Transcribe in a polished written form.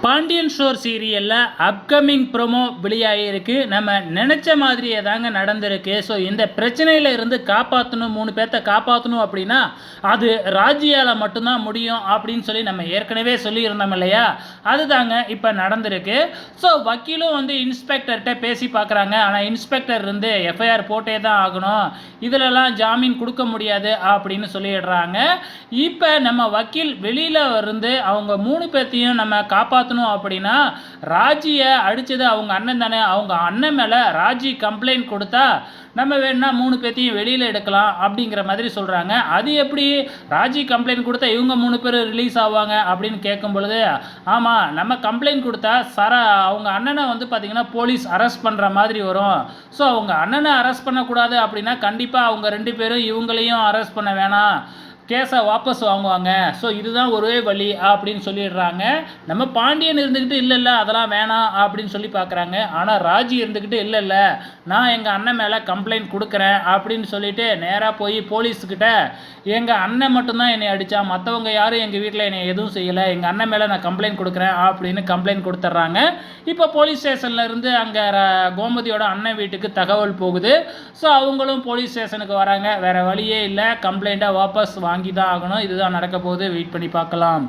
Pandian store சீரியலில் upcoming promo வெளியாகிருக்கு. நம்ம நினச்ச மாதிரியே தாங்க நடந்திருக்கு. ஸோ இந்த பிரச்சனையில் இருந்து காப்பாற்றணும், 3 பேர்த்த காப்பாற்றணும் அப்படின்னா அது ராஜியால் மட்டும்தான் முடியும் அப்படின்னு சொல்லி நம்ம ஏற்கனவே சொல்லியிருந்தோம் இல்லையா? அதுதாங்க இப்போ நடந்திருக்கு. ஸோ வக்கீலும் இன்ஸ்பெக்டர்கிட்ட பேசி பார்க்குறாங்க. ஆனால் இன்ஸ்பெக்டர் எஃப்ஐஆர் போட்டே தான் ஆகணும், இதிலெல்லாம் ஜாமீன் கொடுக்க முடியாது அப்படின்னு சொல்லிடுறாங்க. இப்போ நம்ம வக்கீல் வெளியில் அவங்க 3 பேர்த்தையும் நம்ம காப்பாற்ற அப்படின்னா ராஜியை அடிச்சது அவங்க அண்ணன் தானே. அவங்க அண்ணன் மேல ராஜி கம்ப்ளைண்ட் கொடுத்தா நம்ம வேணா 3 பேர்த்தையும் வெளியில எடுக்கலாம் அப்படிங்கிற மாதிரி சொல்றாங்க. அது எப்படி ராஜி கம்ப்ளைண்ட் கொடுத்தா இவங்க 3 பேர் ரிலீஸ் ஆவாங்க அப்படின்னு கேட்கும் பொழுது, ஆமா நம்ம கம்ப்ளைண்ட் கொடுத்தா அவங்க அண்ணனை பார்த்தீங்கன்னா போலீஸ் அரெஸ்ட் பண்ற மாதிரி வரும். ஸோ அவங்க அண்ணனை அரெஸ்ட் பண்ணக்கூடாது அப்படின்னா கண்டிப்பா அவங்க 2 பேரும் இவங்களையும் அரெஸ்ட் பண்ண வேணாம், கேஸை வாபஸ் வாங்குவாங்க. ஸோ இதுதான் ஒரே வழி அப்படின்னு சொல்லிடுறாங்க. நம்ம பாண்டியன் இருந்துக்கிட்டு இல்லை அதெல்லாம் வேணாம் அப்படின்னு சொல்லி பார்க்குறாங்க. ஆனால் ராஜி இருந்துக்கிட்டு இல்லை நான் எங்கள் அண்ணன் மேலே கம்ப்ளைண்ட் கொடுக்குறேன் அப்படின்னு சொல்லிட்டு நேராக போய் போலீஸுக்கிட்ட எங்கள் அண்ணன் மட்டும்தான் என்னை அடித்தா, மற்றவங்க யாரும் எங்கள் வீட்டில் என்னை எதுவும் செய்யலை, எங்கள் அண்ணன் மேலே நான் கம்ப்ளைண்ட் கொடுக்குறேன் அப்படின்னு கம்ப்ளைண்ட் கொடுத்துட்றாங்க. இப்போ போலீஸ் ஸ்டேஷனில் இருந்து அங்கே கோமதியோட அண்ணன் வீட்டுக்கு தகவல் போகுது. ஸோ அவங்களும் போலீஸ் ஸ்டேஷனுக்கு வராங்க. வேறு வழியே இல்லை, கம்ப்ளைண்ட்டாக வாபஸ் வாங்கி தான் ஆகணும். இதுதான் நடக்க போகுது, வெயிட் பண்ணி பார்க்கலாம்.